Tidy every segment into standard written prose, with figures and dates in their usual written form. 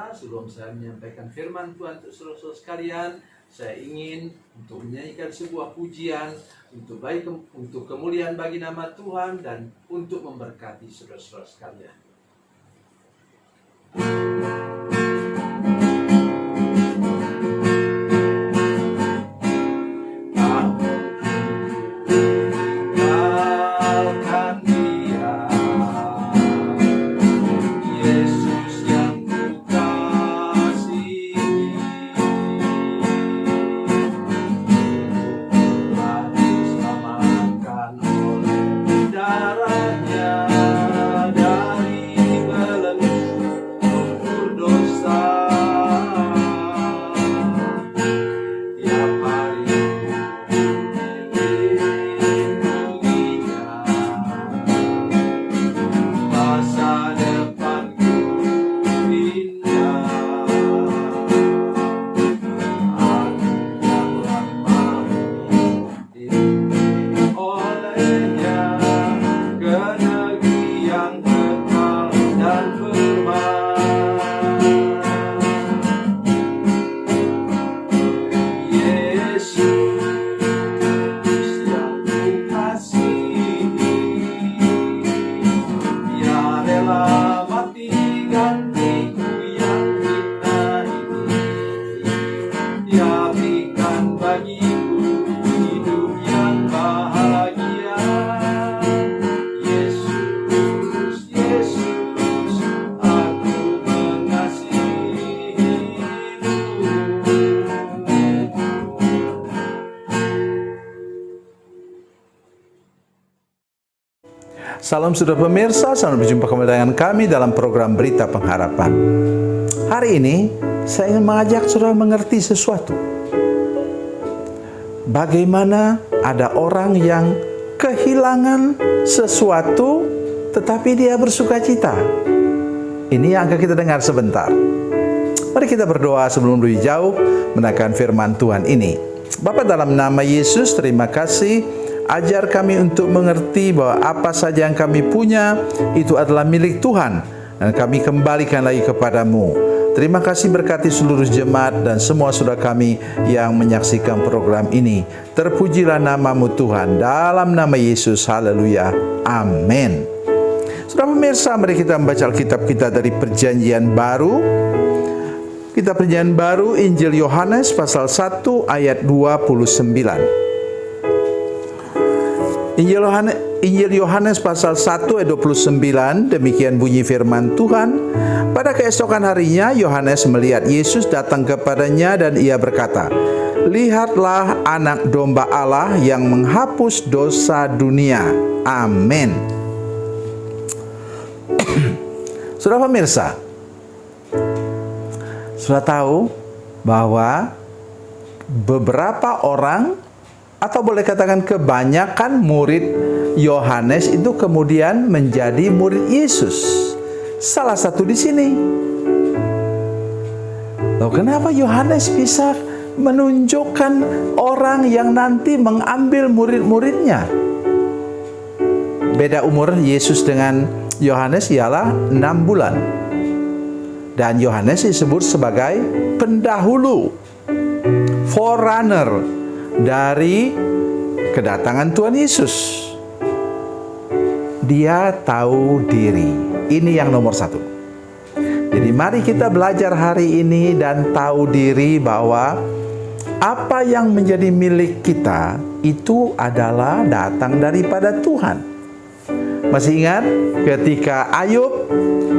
pemirsa, sebelum saya menyampaikan firman Tuhan untuk saudara-saudara sekalian, saya ingin untuk menyanyikan sebuah pujian untuk untuk kemuliaan bagi nama Tuhan dan untuk memberkati saudara-saudara sekalian. Salam saudara pemirsa, selamat berjumpa kembali dengan kami dalam program Berita Pengharapan. Hari ini saya ingin mengajak saudara mengerti sesuatu. Bagaimana ada orang yang kehilangan sesuatu tetapi dia bersukacita. Ini yang akan kita dengar sebentar. Mari kita berdoa sebelum lebih jauh menaikkan firman Tuhan ini. Bapa, dalam nama Yesus, terima kasih. Ajar kami untuk mengerti bahwa apa saja yang kami punya itu adalah milik Tuhan dan kami kembalikan lagi kepadamu. Terima kasih, berkati seluruh jemaat dan semua saudara kami yang menyaksikan program ini. Terpujilah namamu Tuhan, dalam nama Yesus, haleluya, amin. Saudara pemirsa, mari kita membaca Alkitab kita dari Perjanjian Baru. Kita Perjanjian Baru, Injil Yohanes pasal 1 ayat 29. Injil Yohanes pasal 1 ayat 29, demikian bunyi firman Tuhan. Pada keesokan harinya Yohanes melihat Yesus datang kepadanya dan ia berkata, "Lihatlah anak domba Allah yang menghapus dosa dunia." Amin. Saudara pemirsa, sudah tahu bahwa beberapa orang, atau boleh katakan kebanyakan murid Yohanes itu kemudian menjadi murid Yesus. Salah satu di sini. Loh, kenapa Yohanes bisa menunjukkan orang yang nanti mengambil murid-muridnya? Beda umur Yesus dengan Yohanes ialah 6 bulan. Dan Yohanes disebut sebagai pendahulu, forerunner dari kedatangan Tuhan Yesus. Dia tahu diri. Ini yang nomor satu. Jadi mari kita belajar hari ini dan tahu diri bahwa apa yang menjadi milik kita itu adalah datang daripada Tuhan. Masih ingat ketika Ayub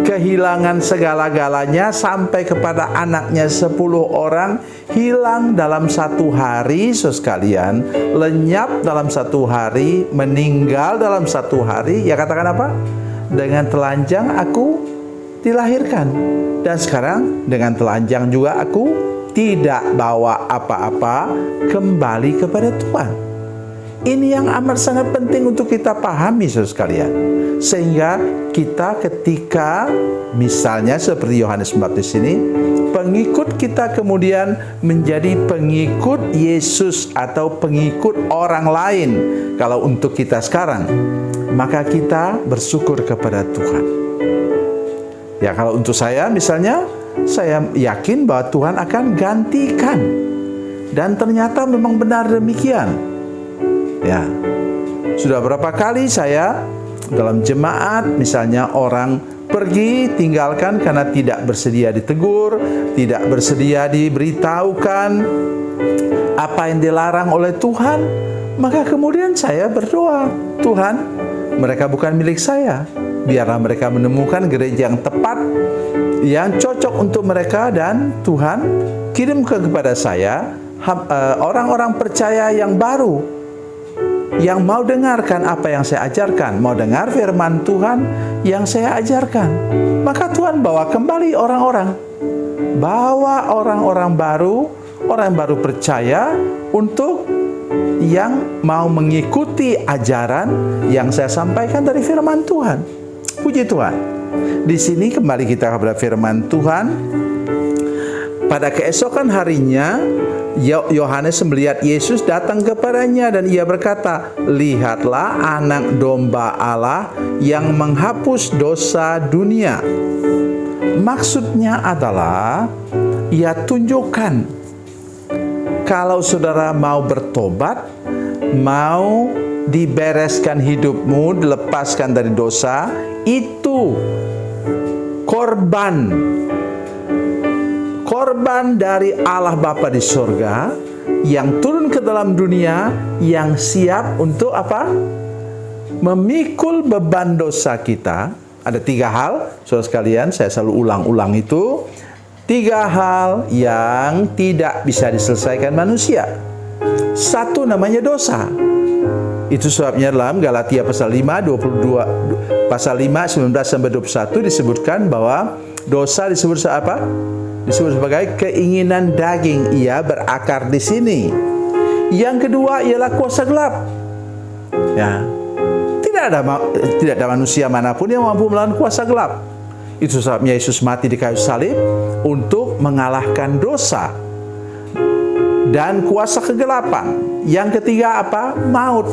kehilangan segala-galanya sampai kepada anaknya 10 orang, hilang dalam 1 hari, saudara sekalian, lenyap dalam 1 hari, meninggal dalam 1 hari. Ya, katakan apa? Dengan telanjang aku dilahirkan, dan sekarang dengan telanjang juga aku tidak bawa apa-apa kembali kepada Tuhan. Ini yang amat sangat penting untuk kita pahami, saudara sekalian. Sehingga kita ketika misalnya seperti Yohanes Pembaptis ini, pengikut kita kemudian menjadi pengikut Yesus atau pengikut orang lain. Kalau untuk kita sekarang, maka kita bersyukur kepada Tuhan. Ya, kalau untuk saya misalnya, saya yakin bahwa Tuhan akan gantikan. Dan ternyata memang benar demikian. Ya. Sudah berapa kali saya dalam jemaat, misalnya orang pergi tinggalkan karena tidak bersedia ditegur, tidak bersedia diberitahukan apa yang dilarang oleh Tuhan, maka kemudian saya berdoa, Tuhan, mereka bukan milik saya, biarlah mereka menemukan gereja yang tepat, yang cocok untuk mereka, dan Tuhan kirimkan kepada saya orang-orang percaya yang baru, yang mau dengarkan apa yang saya ajarkan, mau dengar firman Tuhan yang saya ajarkan. Maka Tuhan bawa kembali orang-orang, bawa orang-orang baru, orang yang baru percaya, untuk yang mau mengikuti ajaran yang saya sampaikan dari firman Tuhan. Puji Tuhan. Di sini kembali kita kepada firman Tuhan. Pada keesokan harinya, Yohanes melihat Yesus datang kepadanya dan ia berkata, "Lihatlah anak domba Allah yang menghapus dosa dunia." Maksudnya adalah ia tunjukkan, kalau saudara mau bertobat, mau dibereskan hidupmu, dilepaskan dari dosa, itu korban dari Allah Bapa di surga yang turun ke dalam dunia, yang siap untuk apa? Memikul beban dosa kita. Ada 3 hal, saudara sekalian, saya selalu ulang-ulang itu. 3 hal yang tidak bisa diselesaikan manusia. 1 namanya dosa. Itu sebabnya dalam Galatia pasal 5, 19-21 disebutkan bahwa dosa disebut apa? Disebut sebagai keinginan daging, ia berakar di sini. Yang kedua ialah kuasa gelap. Ya. Tidak ada manusia manapun yang mampu melawan kuasa gelap. Itu sebabnya Yesus mati di kayu salib untuk mengalahkan dosa dan kuasa kegelapan. Yang ketiga apa? Maut.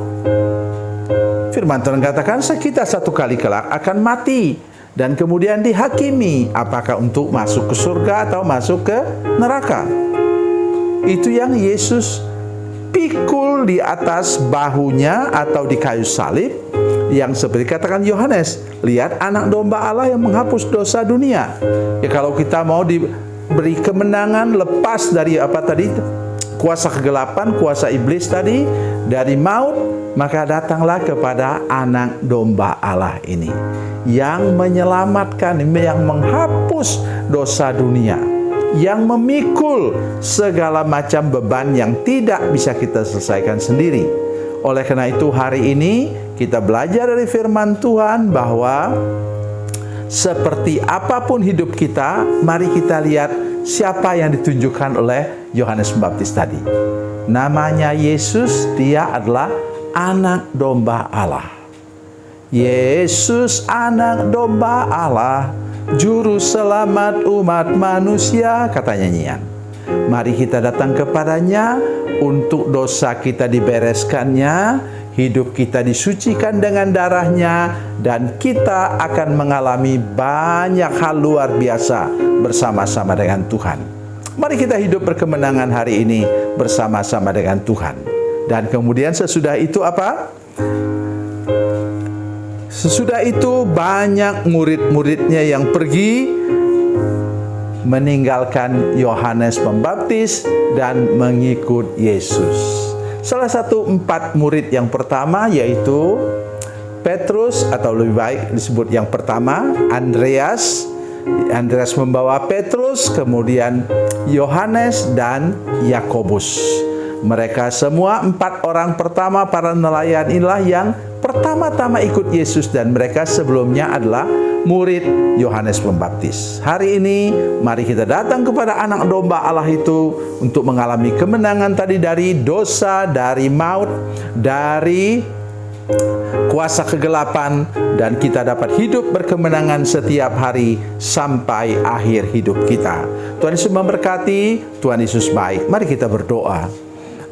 Firman Tuhan katakan, kita satu kali kelak akan mati dan kemudian dihakimi, apakah untuk masuk ke surga atau masuk ke neraka. Itu yang Yesus pikul di atas bahunya atau di kayu salib, yang seperti katakan Yohanes, lihat anak domba Allah yang menghapus dosa dunia. Ya, kalau kita mau diberi kemenangan, lepas dari apa tadi, kuasa kegelapan, kuasa iblis tadi, dari maut, maka datanglah kepada anak domba Allah ini, yang menyelamatkan, yang menghapus dosa dunia, yang memikul segala macam beban yang tidak bisa kita selesaikan sendiri. Oleh karena itu hari ini kita belajar dari firman Tuhan bahwa seperti apapun hidup kita, mari kita lihat siapa yang ditunjukkan oleh Yohanes Pembaptis tadi. Namanya Yesus, dia adalah anak domba Allah. Yesus anak domba Allah, juru selamat umat manusia, kata nyanyian. Mari kita datang kepadanya untuk dosa kita dibereskannya, hidup kita disucikan dengan darahnya, dan kita akan mengalami banyak hal luar biasa bersama-sama dengan Tuhan. Mari kita hidup berkemenangan hari ini bersama-sama dengan Tuhan. Dan kemudian sesudah itu apa? Sesudah itu banyak murid-muridnya yang pergi meninggalkan Yohanes Pembaptis dan mengikut Yesus. Salah satu 4 murid yang pertama yaitu Petrus, atau lebih baik disebut yang pertama Andreas. Andreas membawa Petrus, kemudian Yohanes dan Yakobus. Mereka semua 4 orang pertama para nelayan inilah yang pertama-tama ikut Yesus, dan mereka sebelumnya adalah murid Yohanes Pembaptis. Hari ini mari kita datang kepada anak domba Allah itu untuk mengalami kemenangan tadi dari dosa, dari maut, dari kuasa kegelapan, dan kita dapat hidup berkemenangan setiap hari sampai akhir hidup kita. Tuhan Yesus memberkati, Tuhan Yesus baik. Mari kita berdoa.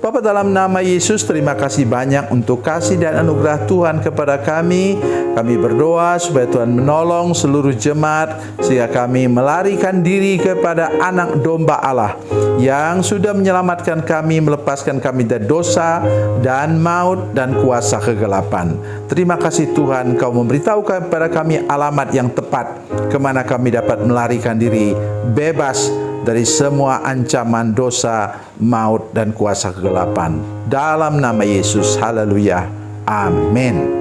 Bapa, dalam nama Yesus, terima kasih banyak untuk kasih dan anugerah Tuhan kepada kami. Kami berdoa supaya Tuhan menolong seluruh jemaat sehingga kami melarikan diri kepada anak domba Allah yang sudah menyelamatkan kami, melepaskan kami dari dosa dan maut dan kuasa kegelapan. Terima kasih Tuhan, Kau memberitahu kepada kami alamat yang tepat kemana kami dapat melarikan diri bebas dari semua ancaman dosa, maut, dan kuasa kegelapan. Dalam nama Yesus, haleluya, amin.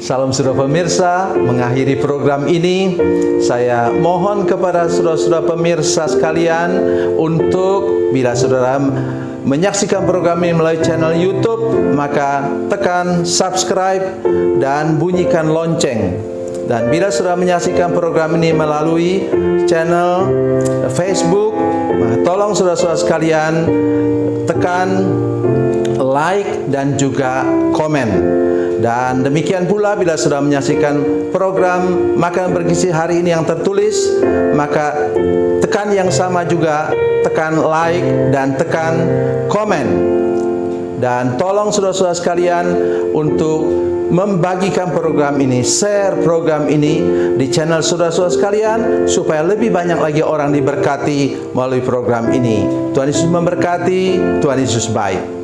Salam saudara pemirsa, mengakhiri program ini, saya mohon kepada saudara-saudara pemirsa sekalian untuk bila saudara menyaksikan program ini melalui channel YouTube, maka tekan subscribe dan bunyikan lonceng. Dan bila saudara menyaksikan program ini melalui channel Facebook, maka tolong saudara-saudara sekalian tekan like dan juga komen. Dan demikian pula bila sudah menyaksikan program Makan Bergizi hari ini yang tertulis, maka tekan yang sama juga, tekan like dan tekan komen. Dan tolong saudara-saudara sekalian untuk membagikan program ini, share program ini di channel saudara-saudara sekalian supaya lebih banyak lagi orang diberkati melalui program ini. Tuhan Yesus memberkati, Tuhan Yesus baik.